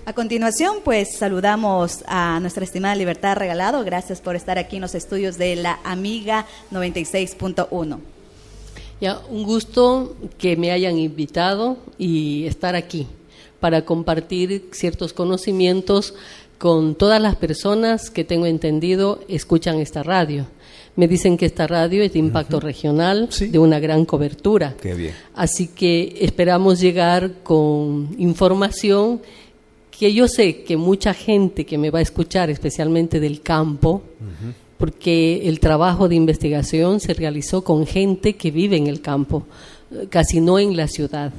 A continuación, pues saludamos a nuestra estimada Libertad Regalado. Gracias por estar aquí en los estudios de la Amiga 96.1. Ya, un gusto que me hayan invitado y estar aquí para compartir ciertos conocimientos con todas las personas que tengo entendido escuchan esta radio. Me dicen que esta radio es de impacto regional, sí, de una gran cobertura. Qué bien. Así que esperamos llegar con información que yo sé que mucha gente que me va a escuchar, especialmente del campo, porque el trabajo de investigación se realizó con gente que vive en el campo, casi no en la ciudad,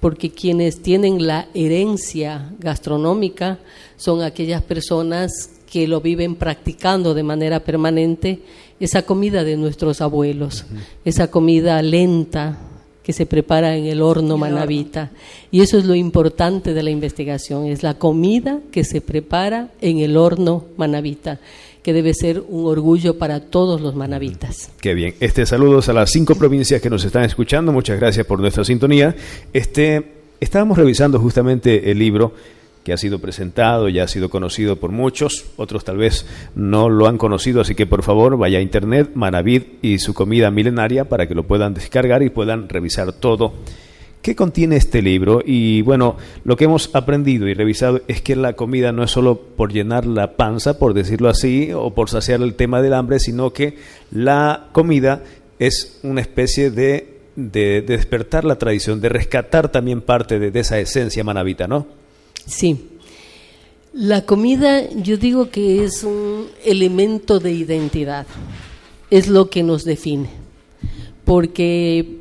porque quienes tienen la herencia gastronómica son aquellas personas que lo viven practicando de manera permanente, esa comida de nuestros abuelos, esa comida lenta que se prepara en el horno manabita. Y eso es lo importante de la investigación, es la comida que se prepara en el horno manabita, que debe ser un orgullo para todos los manabitas. Qué bien. Saludos a las 5 provincias que nos están escuchando. Muchas gracias por nuestra sintonía. Estábamos revisando justamente el libro que ha sido presentado, ya ha sido conocido por muchos, otros tal vez no lo han conocido, así que por favor vaya a internet, Manavid y su comida milenaria, para que lo puedan descargar y puedan revisar todo. ¿Qué contiene este libro? Y bueno, lo que hemos aprendido y revisado es que la comida no es solo por llenar la panza, por decirlo así, o por saciar el tema del hambre, sino que la comida es una especie de despertar la tradición, de rescatar también parte de esa esencia manabita, ¿no? Sí. La comida, yo digo que es un elemento de identidad, es lo que nos define, porque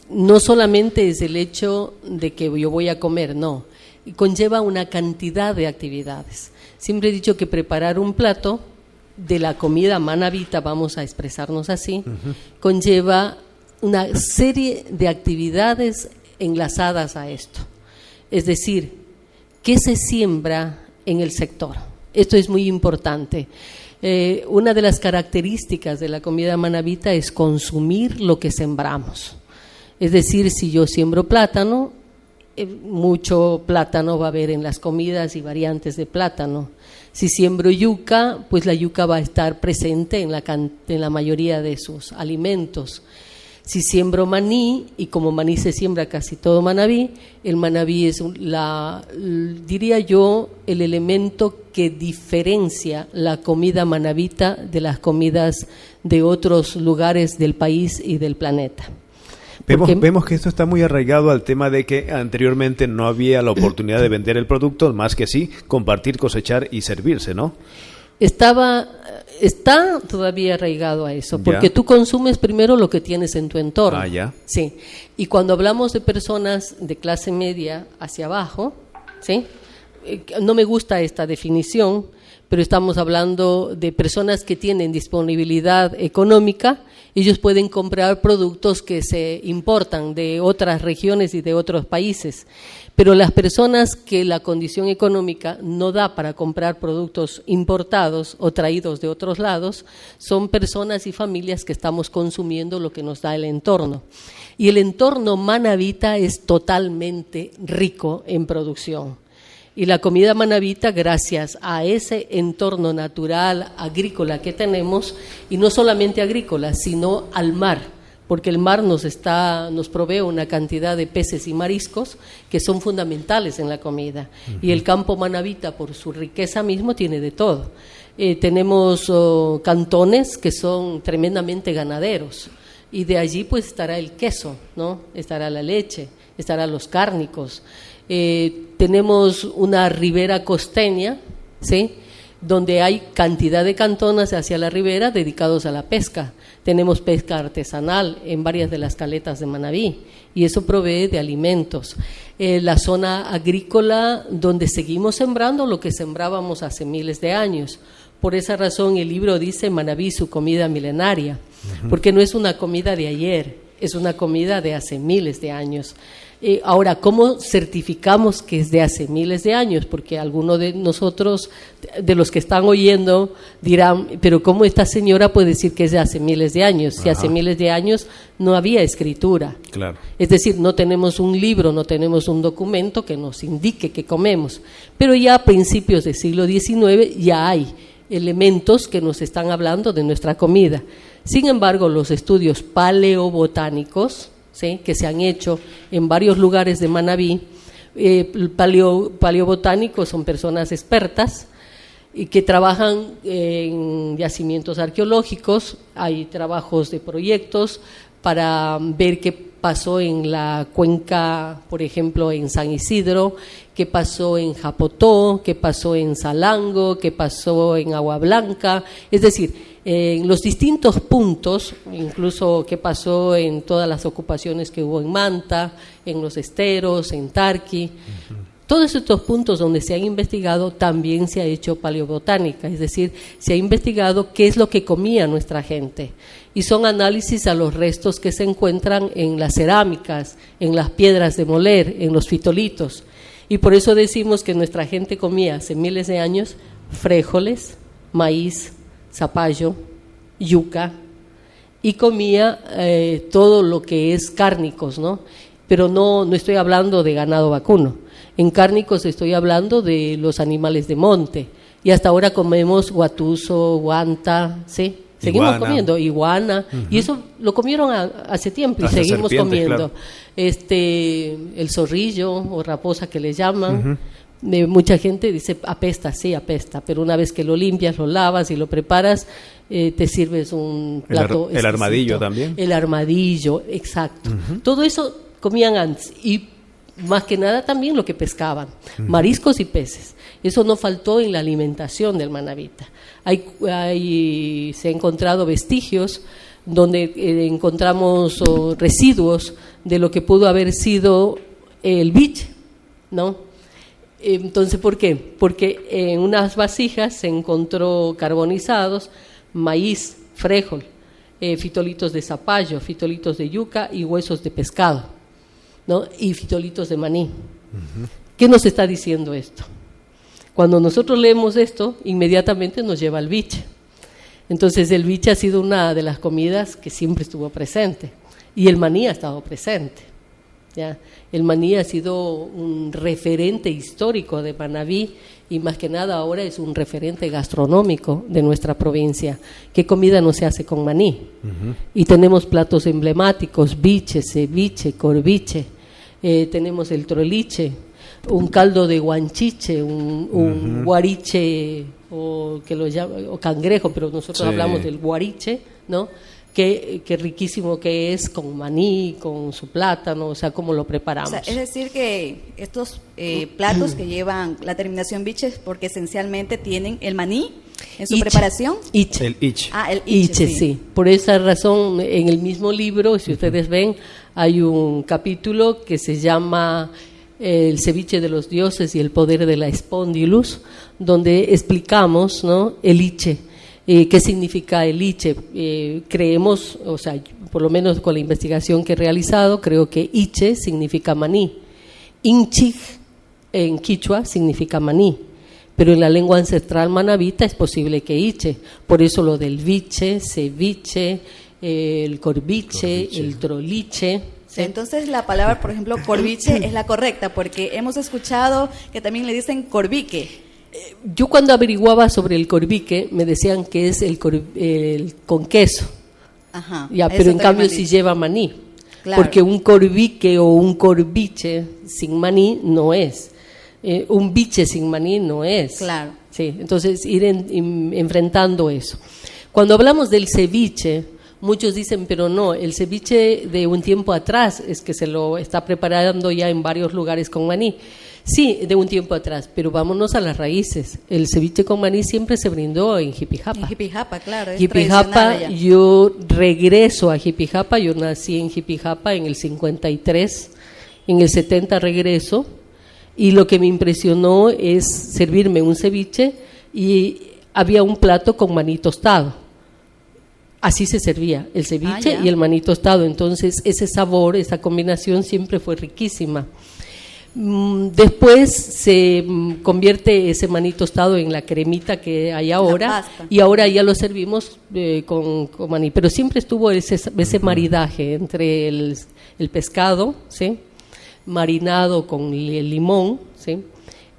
no solamente es el hecho de que yo voy a comer, no, conlleva una cantidad de actividades. Siempre he dicho que preparar un plato de la comida manabita, vamos a expresarnos así, conlleva una serie de actividades enlazadas a esto. Es decir, ¿qué se siembra en el sector? Esto es muy importante. Una de las características de la comida manabita es consumir lo que sembramos. Es decir, si yo siembro plátano, mucho plátano va a haber en las comidas y variantes de plátano. Si siembro yuca, pues la yuca va a estar presente en la mayoría de sus alimentos. Si siembro maní, y como maní se siembra casi todo manabí, el manabí es diría yo, el elemento que diferencia la comida manabita de las comidas de otros lugares del país y del planeta. Vemos que esto está muy arraigado al tema de que anteriormente no había la oportunidad de vender el producto, más que sí compartir, cosechar y servirse, ¿no? Está todavía arraigado a eso, porque tú consumes primero lo que tienes en tu entorno. Ya. Sí. Y cuando hablamos de personas de clase media hacia abajo, ¿sí? No me gusta esta definición, pero estamos hablando de personas que tienen disponibilidad económica. Ellos pueden comprar productos que se importan de otras regiones y de otros países, pero las personas que la condición económica no da para comprar productos importados o traídos de otros lados, son personas y familias que estamos consumiendo lo que nos da el entorno. Y el entorno manabita es totalmente rico en producción. Y la comida manabita, gracias a ese entorno natural, agrícola que tenemos, y no solamente agrícola, sino al mar, porque el mar nos provee una cantidad de peces y mariscos que son fundamentales en la comida. Y el campo manabita, por su riqueza mismo, tiene de todo. Tenemos cantones que son tremendamente ganaderos, y de allí pues estará el queso, ¿no? Estará la leche, estarán los cárnicos. Tenemos una ribera costeña, ¿sí?, donde hay cantidad de cantones hacia la ribera dedicados a la pesca. Tenemos pesca artesanal en varias de las caletas de Manabí, y eso provee de alimentos. La zona agrícola donde seguimos sembrando lo que sembrábamos hace miles de años. Por esa razón el libro dice Manabí, su comida milenaria, porque no es una comida de ayer, es una comida de hace miles de años. Ahora, ¿cómo certificamos que es de hace miles de años? Porque algunos de nosotros, de los que están oyendo, dirán, pero ¿cómo esta señora puede decir que es de hace miles de años? Si hace miles de años no había escritura. Claro. Es decir, no tenemos un libro, no tenemos un documento que nos indique que comemos. Pero ya a principios del siglo XIX ya hay elementos que nos están hablando de nuestra comida. Sin embargo, los estudios paleobotánicos, ¿sí?, que se han hecho en varios lugares de Manabí, paleobotánicos son personas expertas y que trabajan en yacimientos arqueológicos. Hay trabajos de proyectos para ver qué pasó en la cuenca, por ejemplo, en San Isidro, qué pasó en Japotó, qué pasó en Salango, qué pasó en Agua Blanca, es decir, en los distintos puntos, incluso qué pasó en todas las ocupaciones que hubo en Manta, en los esteros, en Tarqui. Todos estos puntos donde se han investigado también se ha hecho paleobotánica, es decir, se ha investigado qué es lo que comía nuestra gente. Y son análisis a los restos que se encuentran en las cerámicas, en las piedras de moler, en los fitolitos. Y por eso decimos que nuestra gente comía hace miles de años frijoles, maíz, zapallo, yuca, y comía todo lo que es cárnicos, ¿no? Pero no estoy hablando de ganado vacuno. En cárnicos estoy hablando de los animales de monte. Y hasta ahora comemos guatuso, guanta, ¿sí? Seguimos comiendo iguana. Y eso lo comieron hace tiempo y seguimos comiendo. Claro. El zorrillo o raposa que le llaman. Mucha gente dice apesta, sí apesta, pero una vez que lo limpias, lo lavas y lo preparas, te sirves un plato. El armadillo también. El armadillo, exacto. Todo eso comían antes y más que nada también lo que pescaban, mariscos y peces. Eso no faltó en la alimentación del manabita. Se han encontrado vestigios donde encontramos residuos de lo que pudo haber sido el biche, ¿no? Entonces, ¿por qué? Porque en unas vasijas se encontró carbonizados maíz, frijol, fitolitos de zapallo, fitolitos de yuca y huesos de pescado, ¿no? Y fitolitos de maní. ¿Qué nos está diciendo esto? Cuando nosotros leemos esto, inmediatamente nos lleva al biche. Entonces, el biche ha sido una de las comidas que siempre estuvo presente y el maní ha estado presente. ¿Ya? El maní ha sido un referente histórico de Manabí y más que nada ahora es un referente gastronómico de nuestra provincia. ¿Qué comida no se hace con maní? Y tenemos platos emblemáticos, biche, ceviche, corviche, tenemos el troliche, un caldo de guanchiche, un guariche o que lo llama, o cangrejo, pero nosotros hablamos del guariche, ¿no? Qué riquísimo que es con maní, con su plátano, o sea, cómo lo preparamos. O sea, es decir que estos platos que llevan la terminación biche es porque esencialmente tienen el maní en su preparación. El ich. Ah, el iche, sí. Por esa razón, en el mismo libro, si ustedes ven, hay un capítulo que se llama El ceviche de los dioses y el poder de la espondylus, donde explicamos, ¿no?, el iche. ¿Qué significa el iche? Creemos, o sea, por lo menos con la investigación que he realizado, creo que iche significa maní. Inchig en quichua significa maní, pero en la lengua ancestral manabita es posible que iche. Por eso lo del biche, ceviche, el corviche, el troliche. ¿Sí? Entonces la palabra, por ejemplo, corviche es la correcta, porque hemos escuchado que también le dicen corvique. Yo cuando averiguaba sobre el corvique me decían que es el con queso. Ajá, ya, pero en cambio sí lleva maní. Claro. Porque un corvique o un corviche sin maní no es. Un biche sin maní no es. Claro. Sí, entonces ir enfrentando eso. Cuando hablamos del ceviche, muchos dicen, pero no, el ceviche de un tiempo atrás es que se lo está preparando ya en varios lugares con maní. Sí, de un tiempo atrás, pero vámonos a las raíces. El ceviche con maní siempre se brindó en Jipijapa. En Jipijapa, claro. Es Jipijapa, yo regreso a Jipijapa, yo nací en Jipijapa en el 53, en el 70 regreso, y lo que me impresionó es servirme un ceviche y había un plato con maní tostado. así se servía el ceviche ya. y el maní tostado. Entonces, ese sabor, esa combinación siempre fue riquísima. Después se convierte ese maní tostado en la cremita que hay ahora, y ahora ya lo servimos con maní. Pero siempre estuvo ese maridaje entre el pescado, ¿sí?, marinado con el limón, ¿sí?,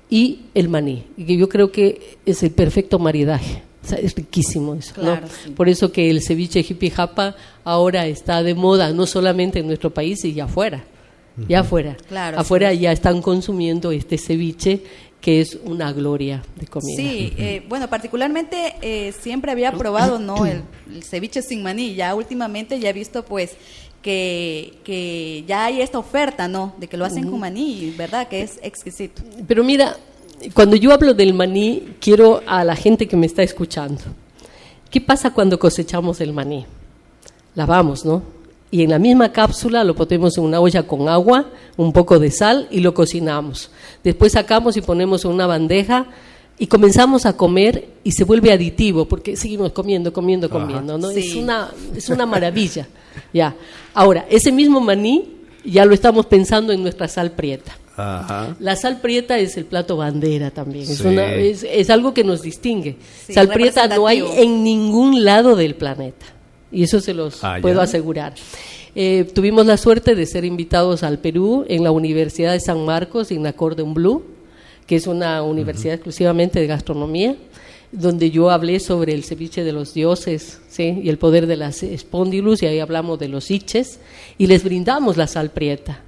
y el maní. Y yo creo que es el perfecto maridaje. O sea, es riquísimo eso, claro, ¿no? Sí. Por eso que el ceviche jipijapa ahora está de moda, no solamente en nuestro país, y ya afuera. Ya afuera. Claro, afuera sí. Ya están consumiendo este ceviche, que es una gloria de comida. Sí, bueno, particularmente siempre había probado, ¿no?, el ceviche sin maní. Ya últimamente ya he visto, pues, que ya hay esta oferta, ¿no?, de que lo hacen con maní, ¿verdad?, que es exquisito. Pero mira, cuando yo hablo del maní, quiero a la gente que me está escuchando. ¿Qué pasa cuando cosechamos el maní? Lavamos, ¿no? Y en la misma cápsula lo ponemos en una olla con agua, un poco de sal y lo cocinamos. Después sacamos y ponemos en una bandeja y comenzamos a comer y se vuelve aditivo porque seguimos comiendo, ¿no? Sí. Es una maravilla. Ya. Ahora, ese mismo maní ya lo estamos pensando en nuestra sal prieta. Ajá. La sal prieta es el plato bandera también, Sí. es algo que nos distingue. Sí, Sal prieta no hay representativo. en ningún lado del planeta, y eso se los puedo ¿ya? asegurar. Tuvimos la suerte de ser invitados al Perú en la Universidad de San Marcos, en la Cordon Bleu, que es una universidad exclusivamente de gastronomía, donde yo hablé sobre el ceviche de los dioses, ¿sí?, y el poder de las espondylus, y ahí hablamos de los iches, y les brindamos la sal prieta.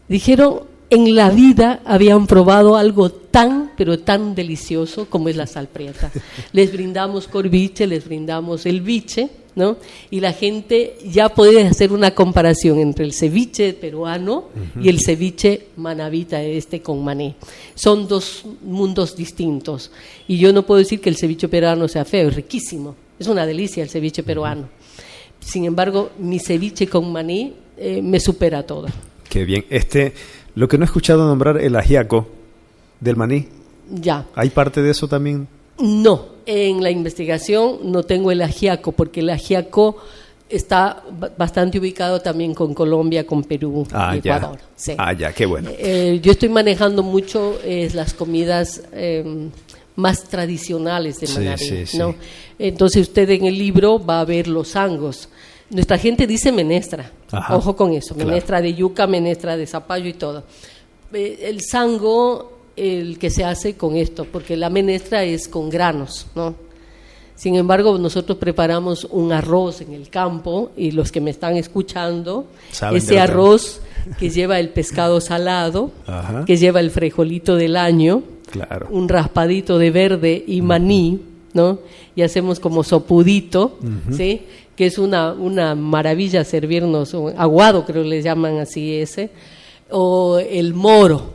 Dijeron, en la vida habían probado algo tan, pero tan delicioso como es la sal prieta. Les brindamos corviche, les brindamos el biche, ¿no? Y la gente ya puede hacer una comparación entre el ceviche peruano y el ceviche manabita, con maní. Son dos mundos distintos. Y yo no puedo decir que el ceviche peruano sea feo, es riquísimo. Es una delicia el ceviche peruano. Sin embargo, mi ceviche con maní me supera todo. Qué bien. Lo que no he escuchado nombrar, el ajiaco del maní. Ya. ¿Hay parte de eso también? No, en la investigación no tengo el ajiaco, porque el ajiaco está bastante ubicado también con Colombia, con Perú y Ecuador. Sí. Ya, qué bueno. Yo estoy manejando mucho las comidas más tradicionales de Manabí, sí. ¿no? Entonces usted en el libro va a ver los sangos. Nuestra gente dice menestra, Ajá. Ojo con eso, Claro. menestra de yuca, menestra de zapallo y todo. El sango, el que se hace con esto, porque la menestra es con granos, ¿no? Sin embargo, nosotros preparamos un arroz en el campo, y los que me están escuchando, ese arroz que lleva el pescado salado, Ajá. que lleva el frijolito del año, Claro. un raspadito de verde y maní, ¿no? Y hacemos como sopudito, ¿sí?, que es una maravilla servirnos, aguado creo le llaman así ese, o el moro,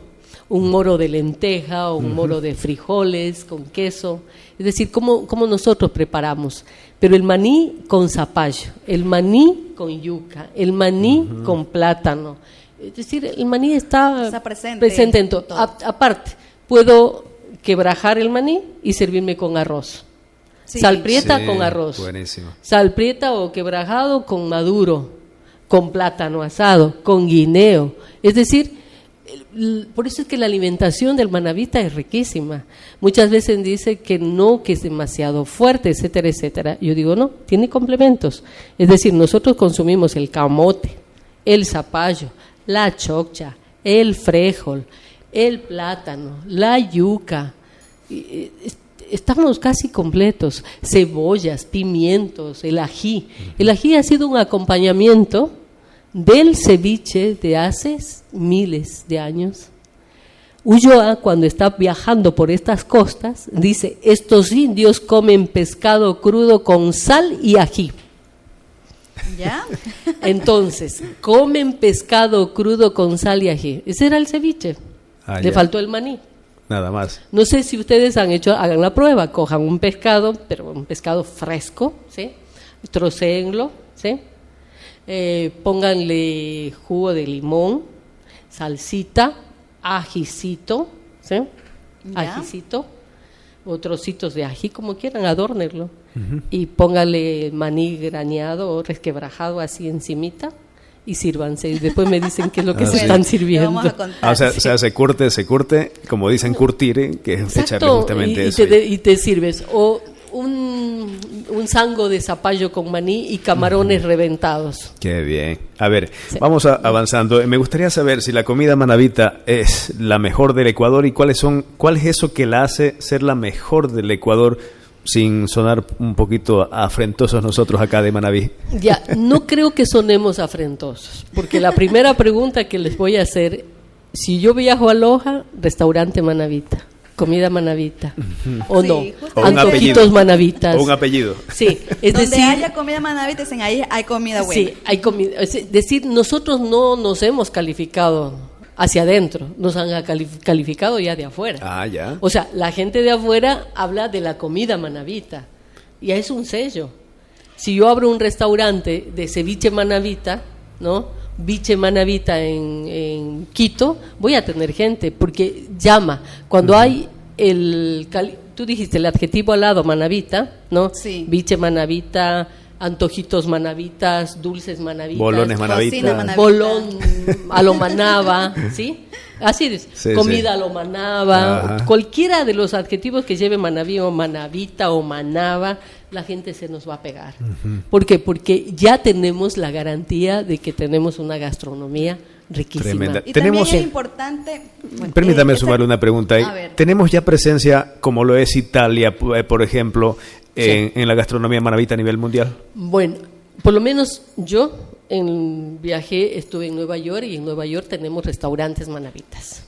un moro de lenteja o un moro de frijoles con queso. Es decir, como nosotros preparamos. Pero el maní con zapallo, el maní con yuca, el maní con plátano. Es decir, el maní está presente en todo. Aparte, puedo quebrajar el maní y servirme con arroz. Sí. Sal prieta con arroz. Buenísimo. Sal prieta o quebrajado con maduro, con plátano asado, con guineo. Es decir, por eso es que la alimentación del manabita es riquísima. Muchas veces dice que no, que es demasiado fuerte, etcétera, etcétera. Yo digo, no, tiene complementos. Es decir, nosotros consumimos el camote, el zapallo, la choccha, el frijol, el plátano, la yuca. Estamos casi completos. Cebollas, pimientos, el ají. El ají ha sido un acompañamiento del ceviche de hace miles de años. Ulloa, cuando está viajando por estas costas, dice, estos indios comen pescado crudo con sal y ají. ¿Ya? Entonces, comen pescado crudo con sal y ají. Ese era el ceviche. Le faltó el maní. Nada más. No sé si ustedes hagan la prueba, cojan un pescado, pero un pescado fresco, ¿sí? Trocéenlo, ¿sí? Pónganle jugo de limón, salsita, ajicito, ¿sí? ¿Ya? Ajicito, o trocitos de ají, como quieran, adórnenlo. Y póngale maní graneado o resquebrajado así encimita y sírvanse. Y después me dicen qué es lo que se están sirviendo. Vamos a contar, o sea, se curte, como dicen, curtir, que es echarle justamente eso. Y te sirves. O un sango de zapallo con maní y camarones reventados. Qué bien. A ver, vamos avanzando. Me gustaría saber si la comida manabita es la mejor del Ecuador y cuál es eso que la hace ser la mejor del Ecuador, sin sonar un poquito afrentosos nosotros acá de Manabí. Ya, no creo que sonemos afrentosos, porque la primera pregunta que les voy a hacer, si yo viajo a Loja, restaurante manabita, comida manabita, o sí, no, o un antojitos apellido, manabitas. o un apellido. Sí, es donde decir, haya comida manabita, dicen ahí hay comida buena. sí, hay comida. Es decir, nosotros no nos hemos calificado hacia adentro, nos han calificado ya de afuera. Ah, ya. O sea, la gente de afuera habla de la comida manabita, y es un sello. Si yo abro un restaurante de ceviche manabita, ¿no? Biche manabita en Quito, voy a tener gente, porque llama. Cuando hay tú dijiste el adjetivo al lado, manabita, ¿no? Sí. Biche manabita, antojitos manabitas, dulces manabitas, Bolones manabitas. Cocina manabita. bolón a lo manaba, ¿sí? Así es, Sí, comida sí. a lo manaba, Ajá. cualquiera de los adjetivos que lleve manabí o manabita o manaba, la gente se nos va a pegar. ¿Por qué? Porque ya tenemos la garantía de que tenemos una gastronomía riquísima. Tremenda. Y Tenemos- también es importante... bueno, Permítame esa- sumarle una pregunta ahí. A ver. Tenemos ya presencia, como lo es Italia, por ejemplo, en la gastronomía manabita a nivel mundial. Bueno, por lo menos yo viajé, estuve en Nueva York, y en Nueva York tenemos restaurantes manabitas.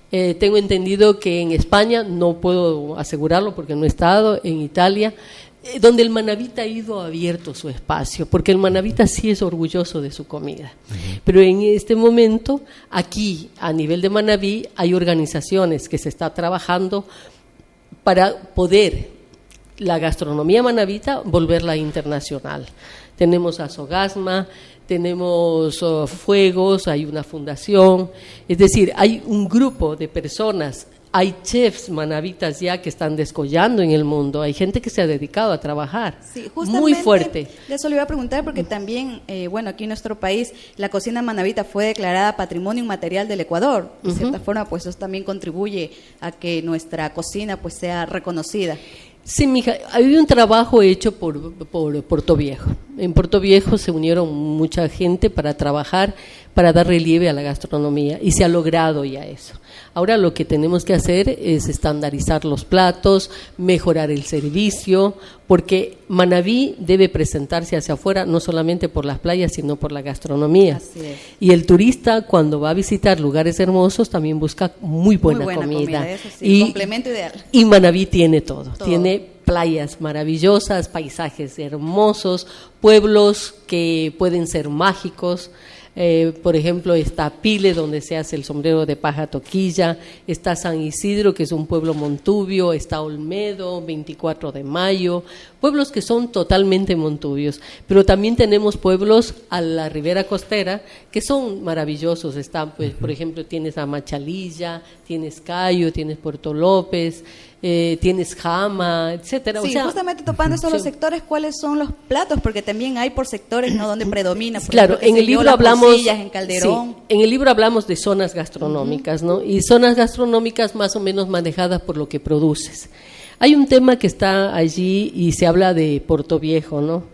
Tengo entendido que en España, no puedo asegurarlo porque no he estado, en Italia, donde el manabita ha ido abierto su espacio, porque el manabita sí es orgulloso de su comida. Pero en este momento, aquí, a nivel de Manabí, hay organizaciones que se está trabajando para poder la gastronomía manabita volverla internacional. Tenemos a Sogasma, tenemos Fuegos, hay una fundación, es decir, hay un grupo de personas, hay chefs manabitas ya que están descollando en el mundo, hay gente que se ha dedicado a trabajar, Sí, justamente muy fuerte. de eso le iba a preguntar porque también, bueno, aquí en nuestro país la cocina manabita fue declarada Patrimonio Inmaterial del Ecuador. De cierta forma, pues eso también contribuye a que nuestra cocina pues sea reconocida. Sí, mija, hay un trabajo hecho por Puerto Viejo. En Puerto Viejo se unieron mucha gente para trabajar, para dar relieve a la gastronomía, y se ha logrado ya eso. Ahora lo que tenemos que hacer es estandarizar los platos, mejorar el servicio, porque Manabí debe presentarse hacia afuera no solamente por las playas, sino por la gastronomía. Así es. Y el turista, cuando va a visitar lugares hermosos, también busca muy buena comida. Eso sí, complemento ideal. Y Manabí tiene todo. Todo. Tiene playas maravillosas, paisajes hermosos, pueblos que pueden ser mágicos. Por ejemplo, está Pile, donde se hace el sombrero de paja toquilla, está San Isidro, que es un pueblo montubio, está Olmedo, 24 de Mayo, pueblos que son totalmente montubios, pero también tenemos pueblos a la ribera costera que son maravillosos. Están, pues, por ejemplo, tienes a Machalilla, tienes Cayo, tienes Puerto López, tienes Jama, etcétera. Sí, o sea, justamente topando estos los sí. sectores, ¿cuáles son los platos? Porque también hay por sectores, ¿no?, donde predomina. Por Claro, ejemplo, qué en sé el yo, libro las hablamos, cosillas en Calderón. sí, en el libro hablamos de zonas gastronómicas, ¿no? Y zonas gastronómicas más o menos manejadas por lo que produces. Hay un tema que está allí y se habla de Puerto Viejo, ¿no?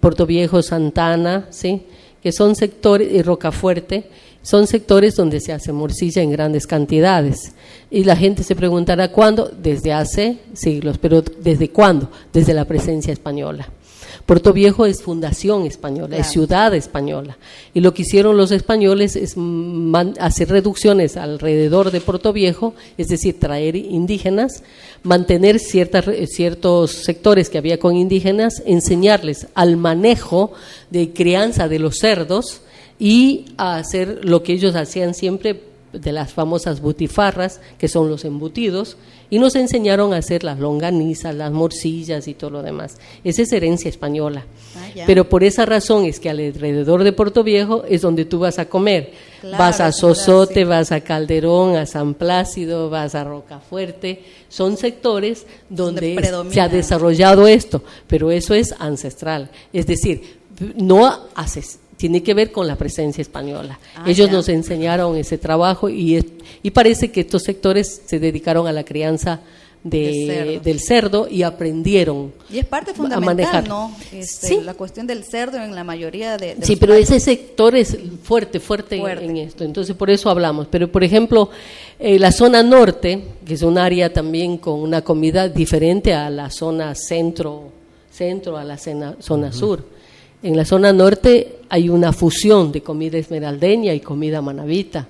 Puerto Viejo, Santana, ¿sí? Que son sectores, y Rocafuerte, son sectores donde se hace morcilla en grandes cantidades. Y la gente se preguntará cuándo, desde hace siglos, pero ¿desde cuándo? Desde la presencia española. Puerto Viejo es fundación española, Claro. es ciudad española. Y lo que hicieron los españoles es hacer reducciones alrededor de Puerto Viejo, es decir, traer indígenas, mantener ciertos sectores que había con indígenas, enseñarles al manejo de crianza de los cerdos y a hacer lo que ellos hacían siempre, de las famosas butifarras, que son los embutidos, y nos enseñaron a hacer las longanizas, las morcillas y todo lo demás. Esa es herencia española. Pero por esa razón es que alrededor de Puerto Viejo es donde tú vas a comer. Claro, vas a Sosote, vas a Calderón, a San Plácido, vas a Rocafuerte. Son sectores donde se ha desarrollado esto, pero eso es ancestral. Es decir, no haces... Tiene que ver con la presencia española. Ellos nos enseñaron ese trabajo y parece que estos sectores se dedicaron a la crianza del cerdo y aprendieron y es parte fundamental, a manejar. ¿No? Sí. La cuestión del cerdo en la mayoría de sí, pero ese sector es fuerte en esto. Entonces, por eso hablamos. Pero, por ejemplo, la zona norte, que es un área también con una comida diferente a la zona centro a la zona sur. En la zona norte hay una fusión de comida esmeraldeña y comida manabita.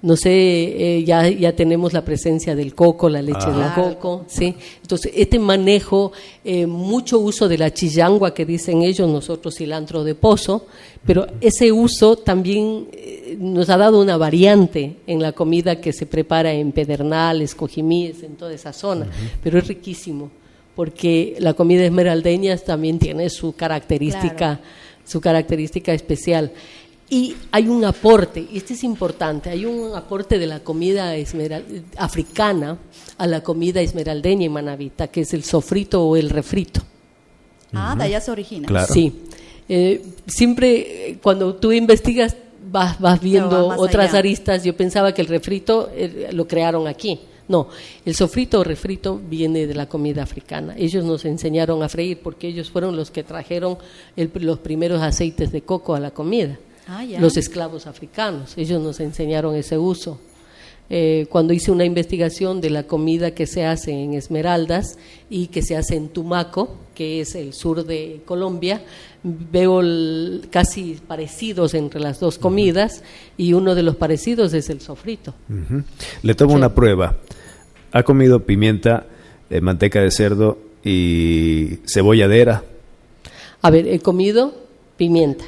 No sé, ya tenemos la presencia del coco, la leche de coco, ¿sí? Entonces, este manejo, mucho uso de la chillangua que dicen ellos, nosotros cilantro de pozo, pero ese uso también nos ha dado una variante en la comida que se prepara en Pedernales, Cojimíes, en toda esa zona, pero es riquísimo. Porque la comida esmeraldeña también tiene su característica especial. Y hay un aporte, y este es importante, hay un aporte de la comida africana a la comida esmeraldeña y manabita, que es el sofrito o el refrito. De allá se origina. Claro. Sí. Siempre cuando tú investigas vas viendo otras aristas. Yo pensaba que el refrito lo crearon aquí. No, el sofrito o refrito viene de la comida africana. Ellos nos enseñaron a freír porque ellos fueron los que trajeron los primeros aceites de coco a la comida. Los esclavos africanos, ellos nos enseñaron ese uso. Cuando hice una investigación de la comida que se hace en Esmeraldas y que se hace en Tumaco, que es el sur de Colombia, veo casi parecidos entre las dos comidas y uno de los parecidos es el sofrito. Le tomo una prueba. ¿Ha comido pimienta, manteca de cerdo y cebolladera? A ver, he comido pimienta.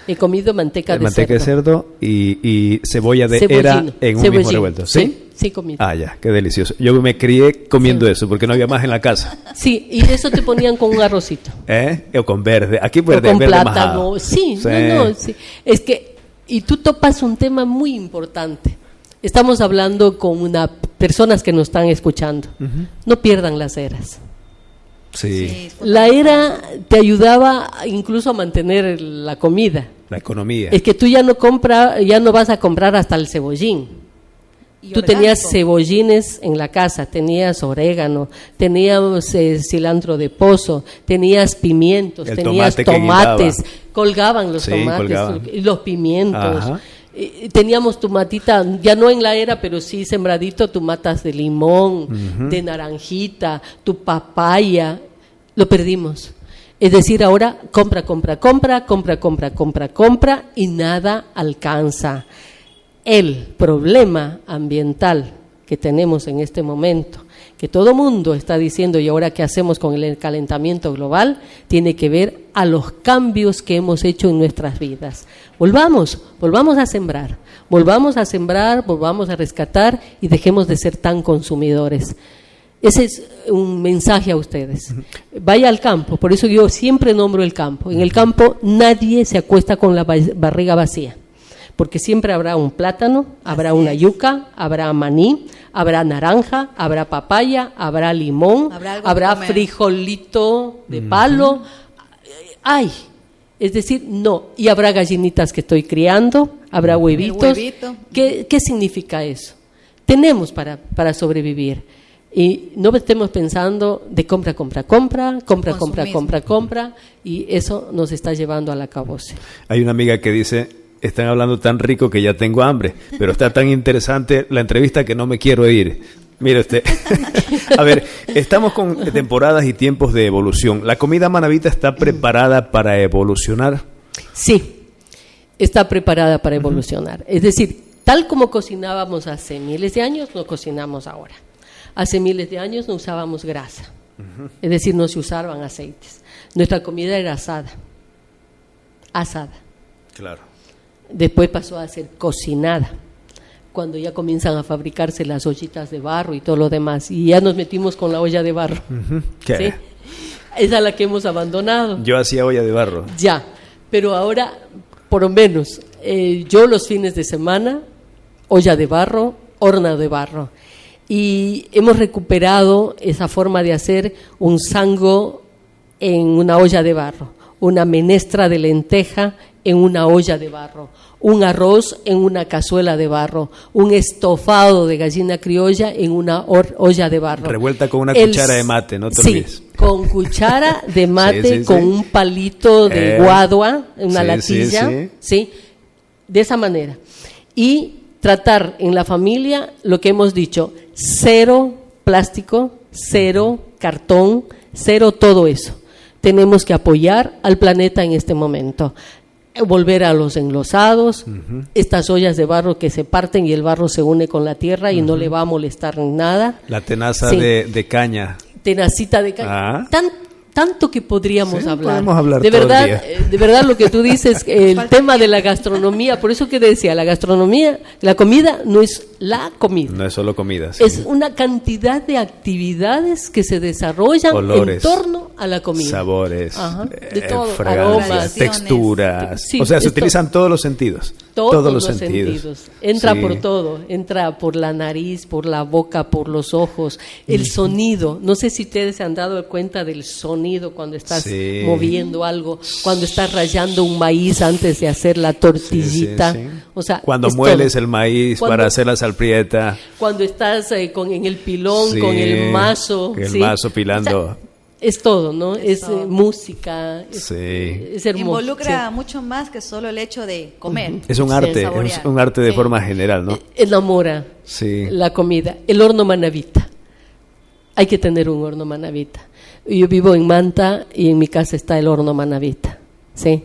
He comido manteca de cerdo y cebolla de era en un mismo revuelto. ¿Sí? Sí, comido. Ya, qué delicioso. Yo me crié comiendo eso porque no había más en la casa. Sí, y de eso te ponían con un arrocito. O con verde. Aquí verde, o con verde plátano. Sí. Es que, y tú topas un tema muy importante. Estamos hablando con personas que nos están escuchando. No pierdan las eras. Sí. La era te ayudaba incluso a mantener la comida. La economía. Es que tú ya no vas a comprar hasta el cebollín. Tú tenías cebollines en la casa, tenías orégano, tenías cilantro de pozo, tenías pimientos, tenías tomates, colgaban los tomates y los pimientos. Teníamos tu matita, ya no en la era, pero sí sembradito, tu matas de limón, de naranjita, tu papaya, lo perdimos. Es decir, ahora compra y nada alcanza. El problema ambiental que tenemos en este momento, que todo mundo está diciendo, y ahora qué hacemos con el calentamiento global, tiene que ver a los cambios que hemos hecho en nuestras vidas. Volvamos a sembrar, volvamos a rescatar y dejemos de ser tan consumidores. Ese es un mensaje a ustedes. Vaya al campo, por eso yo siempre nombro el campo. En el campo nadie se acuesta con la barriga vacía, porque siempre habrá un plátano, habrá una yuca, habrá maní, habrá naranja, habrá papaya, habrá limón, habrá frijolito de palo. Es decir, y habrá gallinitas que estoy criando, habrá huevitos. ¿Qué significa eso? Tenemos para sobrevivir. Y no estemos pensando de compra, y eso nos está llevando al acabose. Hay una amiga que dice: están hablando tan rico que ya tengo hambre, pero está tan interesante la entrevista que no me quiero ir. Mire usted. A ver, estamos con temporadas y tiempos de evolución. ¿La comida manabita está preparada para evolucionar? Sí, está preparada para evolucionar. Es decir, tal como cocinábamos hace miles de años, no cocinamos ahora. Hace miles de años no usábamos grasa, es decir, no se usaban aceites. Nuestra comida era asada. Claro. Después pasó a ser cocinada. cuando ya comienzan a fabricarse las ollitas de barro y todo lo demás, y ya nos metimos con la olla de barro. ¿Qué? ¿Sí? Esa es la que hemos abandonado. Yo hacía olla de barro. Ya, pero ahora, por lo menos, yo los fines de semana, olla de barro, horno de barro. Y hemos recuperado esa forma de hacer un sango en una olla de barro, una menestra de lenteja en una olla de barro, un arroz en una cazuela de barro, un estofado de gallina criolla en una olla de barro. Revuelta con una cuchara de mate, no te olvides. Sí, con cuchara de mate, Sí, con un palito de guadua, una sí, latilla, sí, de esa manera. Y tratar en la familia lo que hemos dicho, 0 plástico, 0 cartón, 0 todo eso. Tenemos que apoyar al planeta en este momento. Volver a los enlosados, estas ollas de barro que se parten y el barro se une con la tierra y no le va a molestar nada. La tenaza Sí. de caña. Tenacita de caña. Tanto que podríamos Sí, hablar. podemos hablar de todo el verdad, día. de verdad lo que tú dices, el tema de la gastronomía, por eso que decía, la gastronomía, la comida no es la comida. No es solo comida. Sí. Es una cantidad de actividades que se desarrollan Olores, en torno a la comida. sabores, Ajá, de todo, fragancias, aromas, texturas. Sí, o sea, se esto- utilizan todos los sentidos. Todos los sentidos. Entra Sí. por todo, entra por la nariz, por la boca, por los ojos, el sonido. No sé si ustedes se han dado cuenta del sonido cuando estás Sí. moviendo algo, cuando estás rayando un maíz antes de hacer la tortillita. Sí, sí, sí. O sea, Cuando es mueles todo. el maíz Cuando- para hacer la salprieta. Cuando estás en el pilón, Sí, con el mazo. el ¿sí? mazo pilando. O sea, es todo, ¿no? Es todo. música, es, Sí. es hermoso. Involucra sí. mucho más que solo el hecho de comer. Es un Sí, arte, saborear. es un arte de Sí. forma general, ¿no? Enamora Sí. la comida. El horno manavita. Hay que tener un horno manavita. Yo vivo en Manta y en mi casa está el horno manavita. ¿Sí?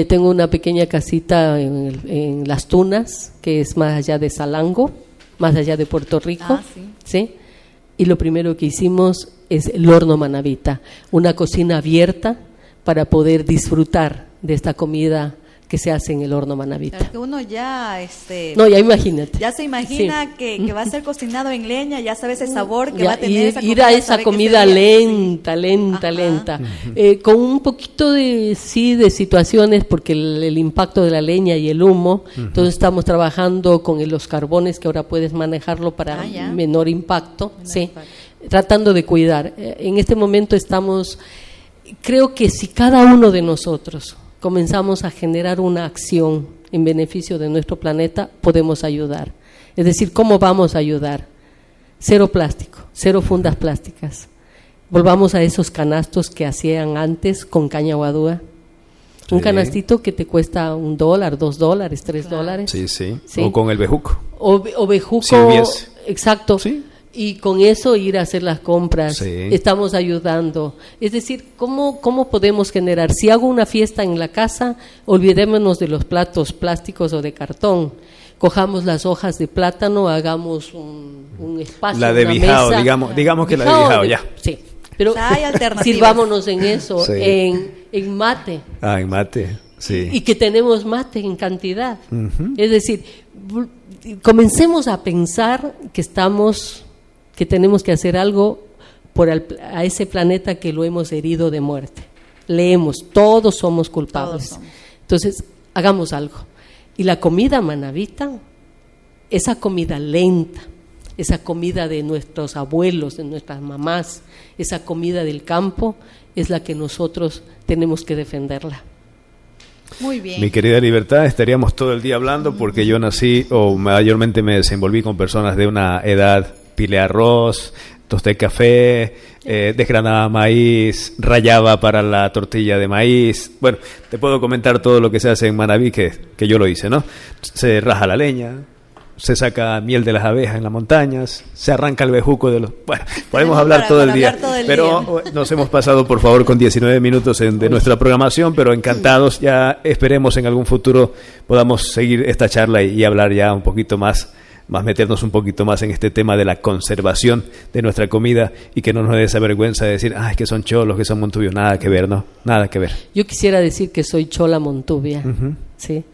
Tengo una pequeña casita en Las Tunas, que es más allá de Salango, más allá de Puerto Rico. Ah, sí. ¿Sí? Y lo primero que hicimos es el horno manavita, una cocina abierta para poder disfrutar de esta comida que se hace en el horno manavita. Claro que uno ya, No, ya imagínate. ya se imagina Sí. que va a ser cocinado en leña, ya sabe ese sabor que Ya, va a tener esa ir a esa sabe que comida ese día- lenta, lenta, Ajá. lenta, con un poquito de situaciones, porque el impacto de la leña y el humo, entonces estamos trabajando con los carbones que ahora puedes manejarlo para Ya. menor impacto, Menor sí, impacto. tratando de cuidar. En este momento creo que si cada uno de nosotros comenzamos a generar una acción en beneficio de nuestro planeta, podemos ayudar. Es decir, ¿cómo vamos a ayudar? 0 plástico, 0 fundas plásticas. Volvamos a esos canastos que hacían antes con caña guadúa. Un Sí. canastito que te cuesta $1, $2, $3. Sí, sí. Sí. O con el bejuco. O bejuco, Si hubiese. exacto. Sí. Y con eso ir a hacer las compras, Sí. estamos ayudando. Es decir, ¿cómo podemos generar? Si hago una fiesta en la casa, olvidémonos de los platos plásticos o de cartón. Cojamos las hojas de plátano, hagamos un espacio, La de una bijao, mesa. digamos que la de bijao, ya. Sí, pero O sea, hay alternativas. sirvámonos en eso, Sí. en mate. Ah, en mate. Sí. Y que tenemos mate en cantidad. Es decir, comencemos a pensar que tenemos que hacer algo a ese planeta que lo hemos herido de muerte. Todos somos culpables. Todos somos. Entonces, hagamos algo. Y la comida manavita, esa comida lenta, esa comida de nuestros abuelos, de nuestras mamás, esa comida del campo, es la que nosotros tenemos que defenderla. Muy bien. Mi querida Libertad, estaríamos todo el día hablando porque yo nací o mayormente me desenvolví con personas de una edad, pilé arroz, tosté café, desgranaba maíz, rayaba para la tortilla de maíz. Bueno, te puedo comentar todo lo que se hace en Manabí, que yo lo hice, ¿no? Se raja la leña, se saca miel de las abejas en las montañas, se arranca el bejuco de los... Bueno, podemos Tenemos hablar todo el para día, hablar todo el pero nos hemos pasado, por favor, con 19 minutos de nuestra programación, pero encantados, ya esperemos en algún futuro podamos seguir esta charla y hablar ya un poquito más meternos un poquito más en este tema de la conservación de nuestra comida y que no nos dé esa vergüenza de decir, es que son cholos, que son montubios, nada que ver, ¿no? Nada que ver. Yo quisiera decir que soy chola montubia, ¿sí?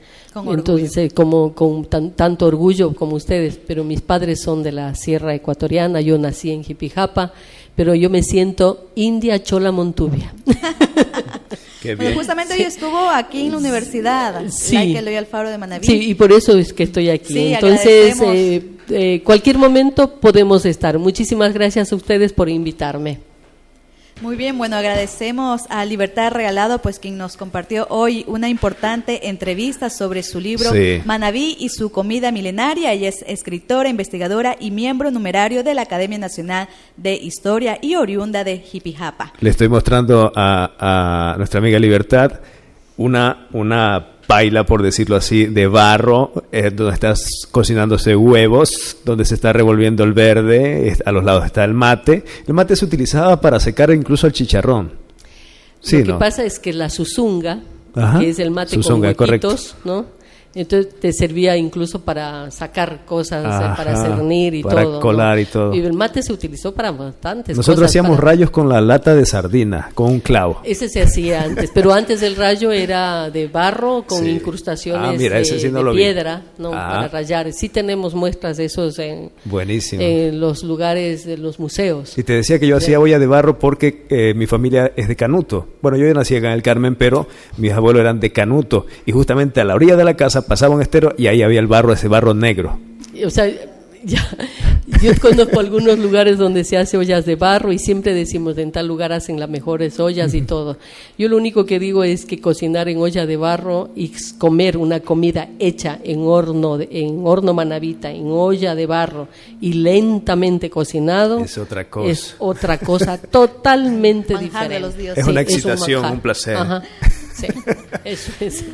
Con orgullo. Entonces, como con tanto orgullo como ustedes, pero mis padres son de la Sierra Ecuatoriana, yo nací en Jipijapa, pero yo me siento india chola montubia. Qué bien. Bueno, justamente hoy estuvo aquí en la universidad, Sí. Laika Eloy Alfaro de Manabí. Sí, y por eso es que estoy aquí. Sí, Entonces, agradecemos. cualquier momento podemos estar. Muchísimas gracias a ustedes por invitarme. Muy bien, bueno, agradecemos a Libertad Regalado, pues quien nos compartió hoy una importante entrevista sobre su libro Sí. Manabí y su comida milenaria. Ella es escritora, investigadora y miembro numerario de la Academia Nacional de Historia y oriunda de Jipijapa. Le estoy mostrando a nuestra amiga Libertad una paila, por decirlo así, de barro, donde estás cocinándose huevos, donde se está revolviendo el verde, a los lados está el mate. El mate se utilizaba para secar incluso el chicharrón. Sí, Lo que ¿no? pasa es que la suzunga, Ajá, que es el mate suzunga, con correcto. huequitos, ¿no? Entonces te servía incluso para sacar cosas, Ajá, para cernir y para todo, ¿no? colar y todo. Y el mate se utilizó para bastantes Nosotros cosas. hacíamos rayos con la lata de sardina, con un clavo. Ese se hacía antes, pero antes el rayo era de barro con Sí. incrustaciones Ah, mira, ese sí no de lo vi. piedra, ¿no? Ah. Para rayar. Sí tenemos muestras de esos en Buenísimo. los lugares de los museos. Y te decía que yo hacía olla de barro porque mi familia es de Canuto. Bueno, yo nací acá en el Carmen, pero mis abuelos eran de Canuto. Y justamente a la orilla de la casa pasaba un estero y ahí había el barro, ese barro negro. O sea, yo conozco algunos lugares donde se hace ollas de barro y siempre decimos en tal lugar hacen las mejores ollas y todo. Yo lo único que digo es que cocinar en olla de barro y comer una comida hecha en horno manabita, en olla de barro y lentamente cocinado Es otra cosa. es otra cosa totalmente Manjar de diferente. los dioses. Es una Sí, excitación, manjar. un placer. Ajá, sí, eso es.